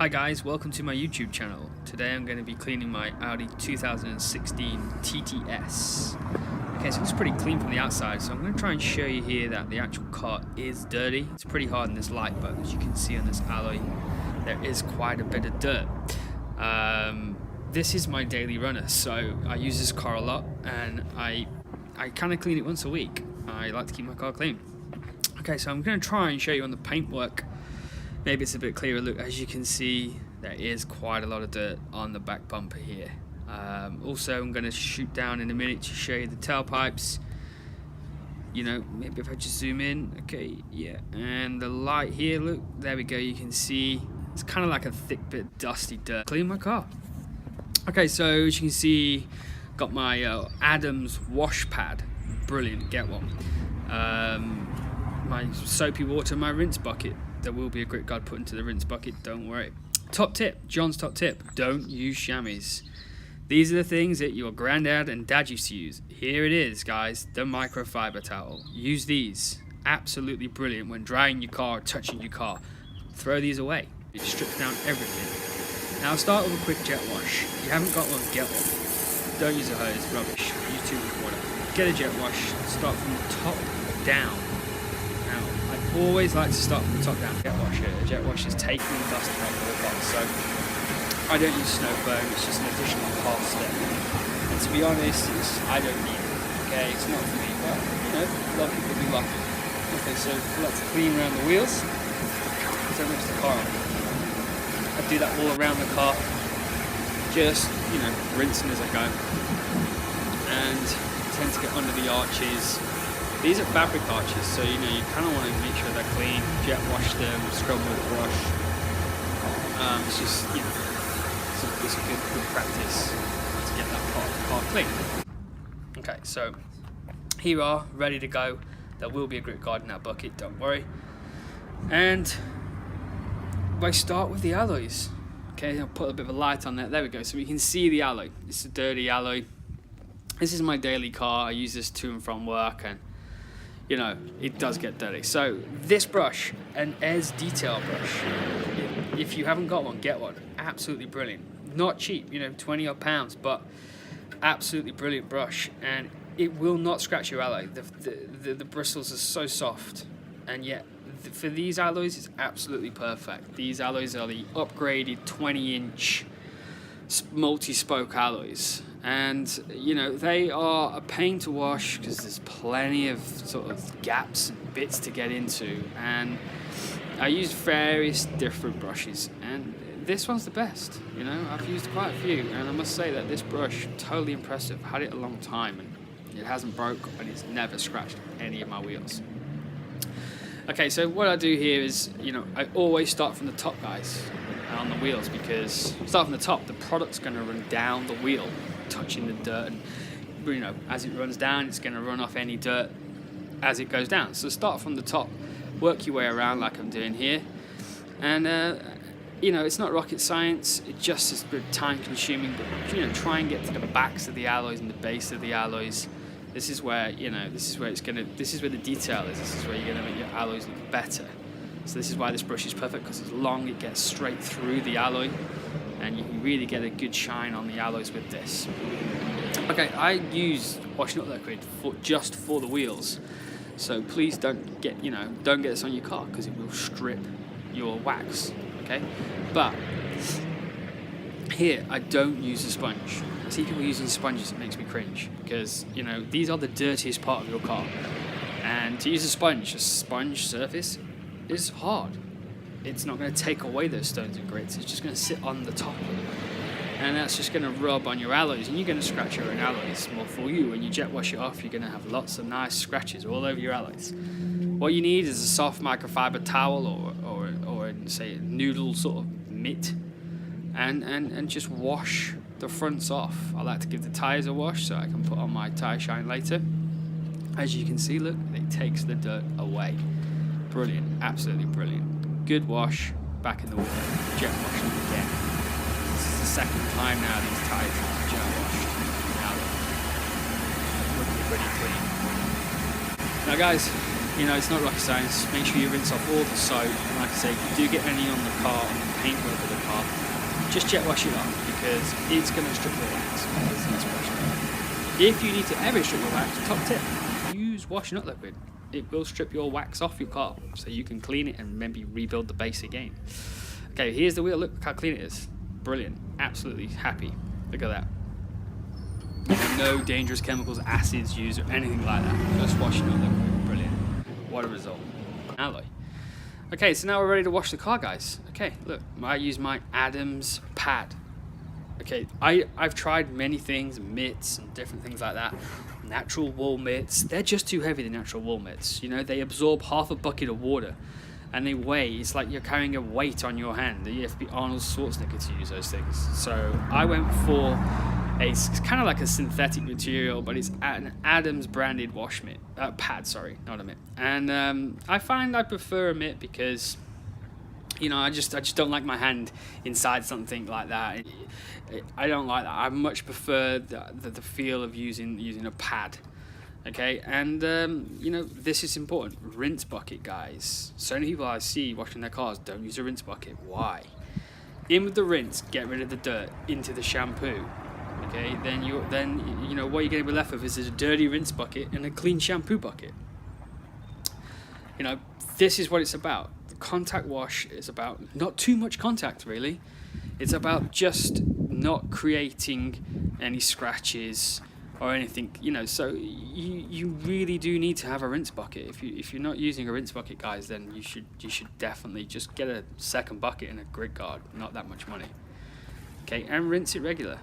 Hi guys, welcome to my YouTube channel. Today I'm going to be cleaning my Audi 2016 TTS. Okay, so it's pretty clean from the outside, so I'm going to try and show you here that the actual car is dirty. It's pretty hard in this light, but as you can see on this alloy, there is quite a bit of dirt. This is my daily runner, so I use this car a lot, and I kind of clean it once a week. I like to keep my car clean. Okay, so I'm going to try and show you on the paintwork. Maybe it's a bit clearer. Look, as you can see, there is quite a lot of dirt on the back bumper here. Also, I'm going to shoot down in a minute to show you the tailpipes. You know, maybe if I just zoom in. Okay, yeah. And the light here, look, there we go. You can see it's kind of like a thick bit of dusty dirt. Clean my car. Okay, so as you can see, got my Adams wash pad. Brilliant, get one. My soapy water, my rinse bucket. There will be a grit guard put into the rinse bucket, don't worry. Top tip, John's top tip, don't use chamois. These are the things that your granddad and dad used to use. Here it is, guys, the microfiber towel. Use these, absolutely brilliant when drying your car, touching your car. Throw these away, it strips down everything. Now start with a quick jet wash. If you haven't got one, get one. Don't use a hose, rubbish, use too much water. Get a jet wash, start from the top down. Always like to start from the top down. Jet wash here. The jet wash is taking the dust out of the box, so I don't use snow foam. It's just an additional half step. And to be honest, I don't need it. Okay, it's not for me, but you know, a lot of people do like it. Okay, so let's clean around the wheels. Don't mix the car on. I do that all around the car, just rinsing as I go, and tend to get under the arches. These are fabric arches, so you kind of want to make sure they're clean, jet wash them, scrub them with a brush. It's just, it's a good practice to get that part of the car clean. Okay, so here we are, ready to go. There will be a grit guard in that bucket, don't worry. And I start with the alloys. Okay, I'll put a bit of a light on that. There we go, so we can see the alloy. It's a dirty alloy. This is my daily car. I use this to and from work, and it does get dirty. So this brush, an Ez detail brush, if you haven't got one, get one. Absolutely brilliant. Not cheap, 20 odd pounds, but absolutely brilliant brush, and it will not scratch your alloy. The bristles are so soft, and yet for these alloys, it's absolutely perfect. These alloys are the upgraded 20-inch multi-spoke alloys. And they are a pain to wash because there's plenty of sort of gaps and bits to get into, and I use various different brushes, and this one's the best. I've used quite a few, and I must say that this brush, totally impressive. Had it a long time, and it hasn't broke, and it's never scratched any of my wheels. Okay, so what I do here is, I always start from the top, guys, on the wheels, because start from the top, the product's going to run down the wheel, touching the dirt, and as it runs down, it's going to run off any dirt as it goes down. So start from the top, work your way around like I'm doing here, and it's not rocket science. It just is a bit time consuming, but try and get to the backs of the alloys and the base of the alloys. This is where this is where the detail is. This is where you're going to make your alloys look better. So this is why this brush is perfect, because it's long, it gets straight through the alloy, and you can really get a good shine on the alloys with this. Okay, I use washing up liquid just for the wheels, so please don't get this on your car, because it will strip your wax. Okay, but here I don't use a sponge. I see people using sponges, it makes me cringe, because these are the dirtiest part of your car, and to use a sponge surface is hard. It's not going to take away those stones and grits. It's just going to sit on the top of it, and that's just going to rub on your alloys, and you're going to scratch your own alloys. Well, for you, when you jet wash it off, you're going to have lots of nice scratches all over your alloys. What you need is a soft microfiber towel or say a noodle sort of mitt, and just wash the fronts off. I like to give the tires a wash so I can put on my tire shine later. As you can see, look, it takes the dirt away. Brilliant, absolutely brilliant. Good wash, back in the water, jet wash them again. This is the second time now these tyres have been jet washed. Now they're looking pretty clean. Now guys, You know, it's not rocket science. Make sure you rinse off all the soap. And like I say, if you do get any on the car, on the paintwork of the car, just jet wash it off, because it's going to strip your wax. If you need to ever strip your wax, top tip, use wash nut liquid. It will strip your wax off your car, so you can clean it and maybe rebuild the base again. Okay, here's the wheel. Look how clean it is. Brilliant. Absolutely happy. Look at that. No dangerous chemicals, acids used, or anything like that. Just wash nut liquid. Brilliant. What a result. Alloy. Okay, so now we're ready to wash the car, guys. Okay, look, I use my Adams pad. Okay, I've tried many things, mitts and different things like that. Natural wool mitts, they're just too heavy, the natural wool mitts. You know, they absorb half a bucket of water and they weigh, it's like you're carrying a weight on your hand. You have to be Arnold Schwarzenegger to use those things. So I went for it's kind of like a synthetic material, but it's an Adams branded wash mitt, pad, sorry, not a mitt. And I find I prefer a mitt because, you know, I just don't like my hand inside something like that. I don't like that. I much prefer the feel of using a pad. Okay, and you know, this is important. Rinse bucket, guys. So many people I see washing their cars don't use a rinse bucket. Why? In with the rinse, get rid of the dirt, into the shampoo. Okay, then you know what you're going to be left with is a dirty rinse bucket and a clean shampoo bucket. You know, this is what it's about. The contact wash is about not too much contact, really. It's about just not creating any scratches or anything, you know. So you really do need to have a rinse bucket. If you're not using a rinse bucket, guys, then you should definitely just get a second bucket and a grit guard. Not that much money. Okay, and rinse it regular.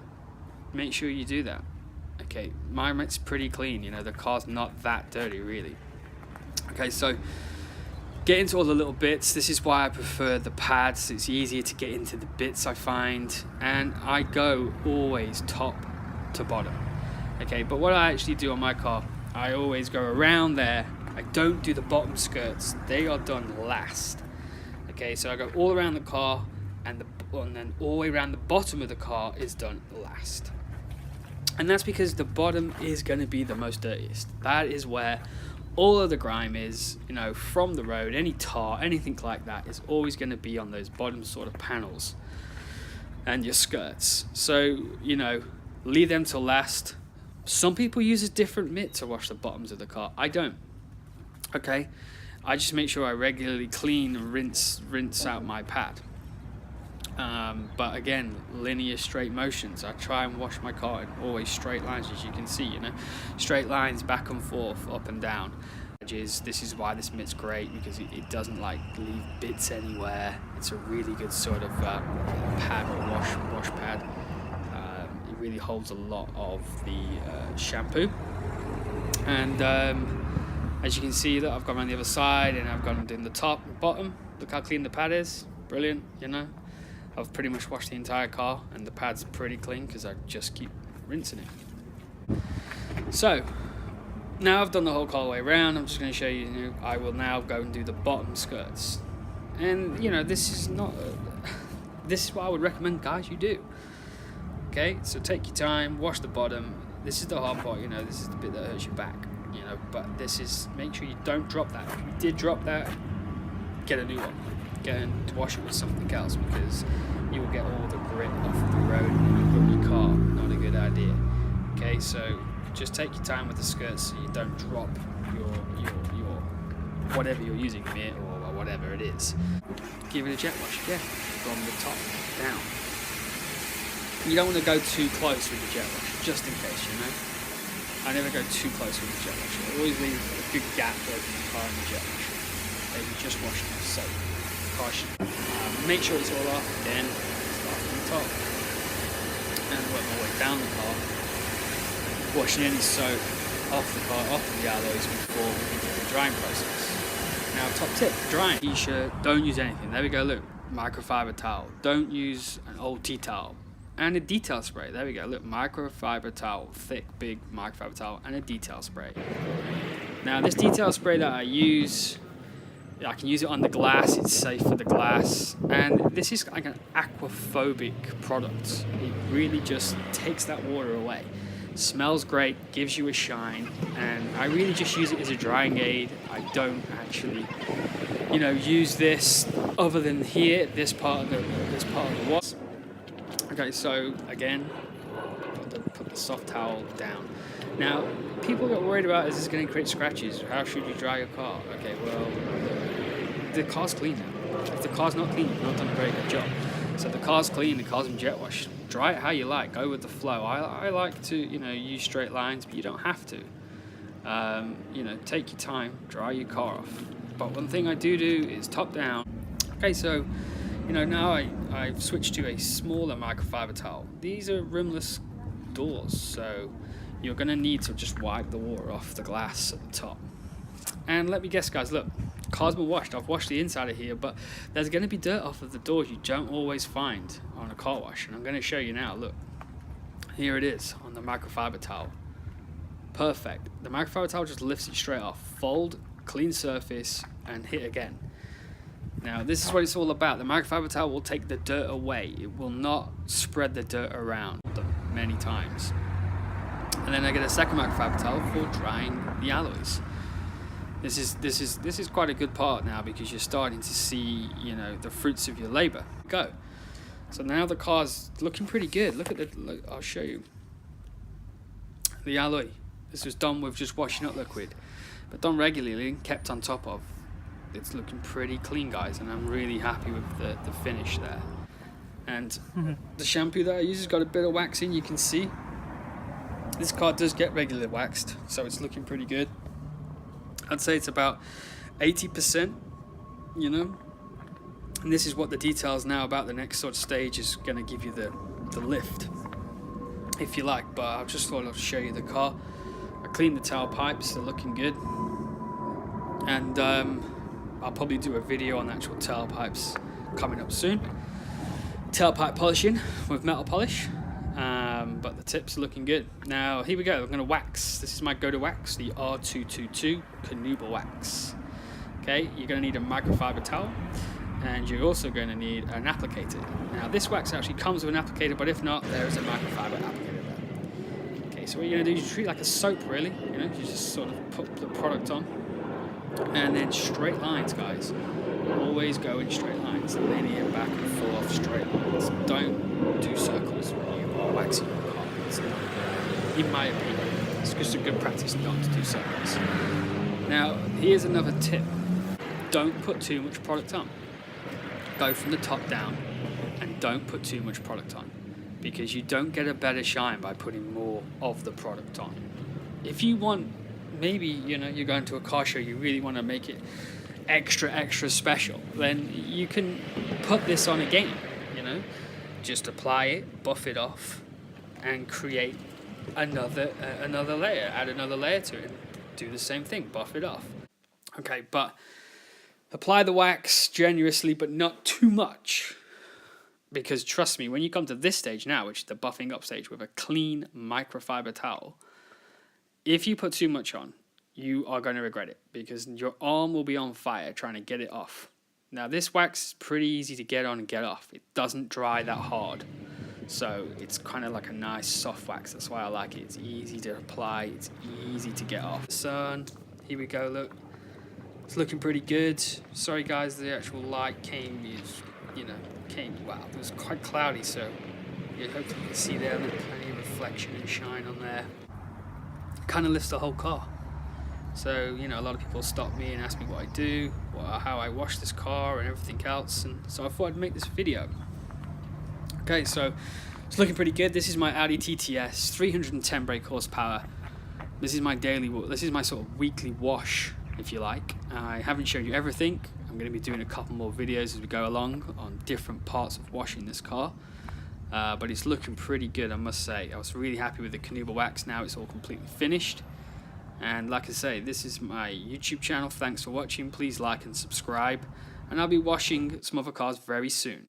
Make sure you do that. Okay, my mitt's pretty clean. You know, the car's not that dirty, really. Okay, so get into all the little bits. This is why I prefer the pads. It's easier to get into the bits, I find, and I go always top to bottom. Okay, but what I actually do on my car, I always go around there. I don't do the bottom skirts. They are done last. Okay, so I go all around the car, and then all the way around the bottom of the car is done last. And that's because the bottom is going to be the most dirtiest. That is where all of the grime is, you know, from the road. Any tar, anything like that is always going to be on those bottom sort of panels and your skirts. So, you know, leave them till last. Some people use a different mitt to wash the bottoms of the car. I don't. Okay, I just make sure I regularly clean and rinse out my pad. But again, linear straight motions. I try and wash my car in always straight lines, as you can see, you know, straight lines back and forth, up and down. This is why this mitt's great, because it doesn't like leave bits anywhere. It's a really good sort of pad or wash pad. It really holds a lot of the shampoo. And as you can see, that I've gone around the other side and I've gone in the top and bottom. Look how clean the pad is. Brilliant, you know. I've pretty much washed the entire car, and the pad's pretty clean because I just keep rinsing it. So now I've done the whole car way around. I'm just going to show you, I will now go and do the bottom skirts. And you know, this is what I would recommend, guys, you do. Okay, so take your time, wash the bottom. This is the hard part, you know, this is the bit that hurts your back, you know, but this is, make sure you don't drop that. If you did drop that, get a new one. Go and wash it with something else, because you will get all the grit off of the road and you ruin your car. Not a good idea. Okay, so just take your time with the skirts so you don't drop your whatever you're using, mitt or whatever it is. Give it a jet wash again, from the top down. You don't want to go too close with the jet wash, just in case, you know. I never go too close with the jet wash. I always leave a good gap over the car in the jet wash. Maybe just wash it so. Make sure it's all off, then start from the top and work my way down the car, washing any soap off the car, off the alloys before we do the drying process. Now, top tip, drying t-shirt, don't use anything. There we go, look, microfiber towel. Don't use an old tea towel. And a detail spray, there we go, look, microfiber towel, thick, big microfiber towel, and a detail spray. Now, this detail spray that I use, I can use it on the glass, it's safe for the glass, and this is like an aquaphobic product. It really just takes that water away. Smells great, gives you a shine, and I really just use it as a drying aid. I don't actually, use this other than here, this part of the wash. Okay, so again, put the soft towel down. Now, people get worried about, is this going to create scratches? How should you dry your car? Okay, well, the car's clean now. If the car's not clean, you've not done a very good job. So the car's clean, the car's in jet wash. Dry it how you like, go with the flow. I like to, use straight lines, but you don't have to. Take your time, dry your car off. But one thing I do is top down. Okay, so, now I've switched to a smaller microfiber towel. These are rimless doors, so you're gonna need to just wipe the water off the glass at the top. And let me guess, guys, look, car's been washed. I've washed the inside of here, but there's going to be dirt off of the doors you don't always find on a car wash, and I'm going to show you now. Look, here it is on the microfiber towel. Perfect. The microfiber towel just lifts it straight off. Fold, clean surface, and hit again. Now, this is what it's all about. The microfiber towel will take the dirt away. It will not spread the dirt around many times. And then I get a second microfiber towel for drying the alloys. This is quite a good part now, because you're starting to see, the fruits of your labor. Go. So now the car's looking pretty good. Look at I'll show you. The alloy. This was done with just washing up liquid, but done regularly and kept on top of. It's looking pretty clean, guys, and I'm really happy with the finish there. And the shampoo that I use has got a bit of wax in, you can see. This car does get regularly waxed, so it's looking pretty good. I'd say it's about 80%, and this is what the details now about the next sort of stage is going to give you the lift, if you like. But I just thought I'd show you the car. I cleaned the tailpipes, they're looking good, and I'll probably do a video on the actual tailpipes coming up soon. Tailpipe polishing with metal polish. But the tips are looking good. Now here we go. I'm going to wax. This is my go-to wax, the R222 Carnuba wax. Okay, you're going to need a microfiber towel, and you're also going to need an applicator. Now this wax actually comes with an applicator, but if not, there is a microfiber applicator there. Okay, so what you're going to do is treat it like a soap, really. You just sort of put the product on, and then straight lines, guys. Always go in straight lines, linear, back and forth, straight lines. Don't do circles when you are waxing your car. It's not good. In my opinion, it's just a good practice not to do circles. Now, here's another tip. Don't put too much product on. Go from the top down, and don't put too much product on, because you don't get a better shine by putting more of the product on. If you want, maybe, you're going to a car show, you really want to make it extra special, then you can put this on again, just apply it, buff it off, and create another layer, add another layer to it, do the same thing, buff it off. Okay, but apply the wax generously, but not too much, because trust me, when you come to this stage now, which is the buffing up stage with a clean microfiber towel, if you put too much on, you are going to regret it, because your arm will be on fire trying to get it off. Now this wax is pretty easy to get on and get off. It doesn't dry that hard, so it's kind of like a nice soft wax. That's why I like it. It's easy to apply, it's easy to get off. Sun, here we go, look, it's looking pretty good. Sorry guys, the actual light came, wow, it was quite cloudy, so hopefully you can see there, there's plenty of reflection and shine on there. Kind of lifts the whole car. So, a lot of people stop me and ask me what I do, how I wash this car and everything else, and so I thought I'd make this video. Okay, so it's looking pretty good. This is my Audi TTS, 310 brake horsepower. This is my sort of weekly wash, if you like. I haven't shown you everything. I'm going to be doing a couple more videos as we go along on different parts of washing this car. But it's looking pretty good, I must say. I was really happy with the Carnuba wax. Now it's all completely finished. And like I say, this is my YouTube channel. Thanks for watching. Please like and subscribe. And I'll be washing some other cars very soon.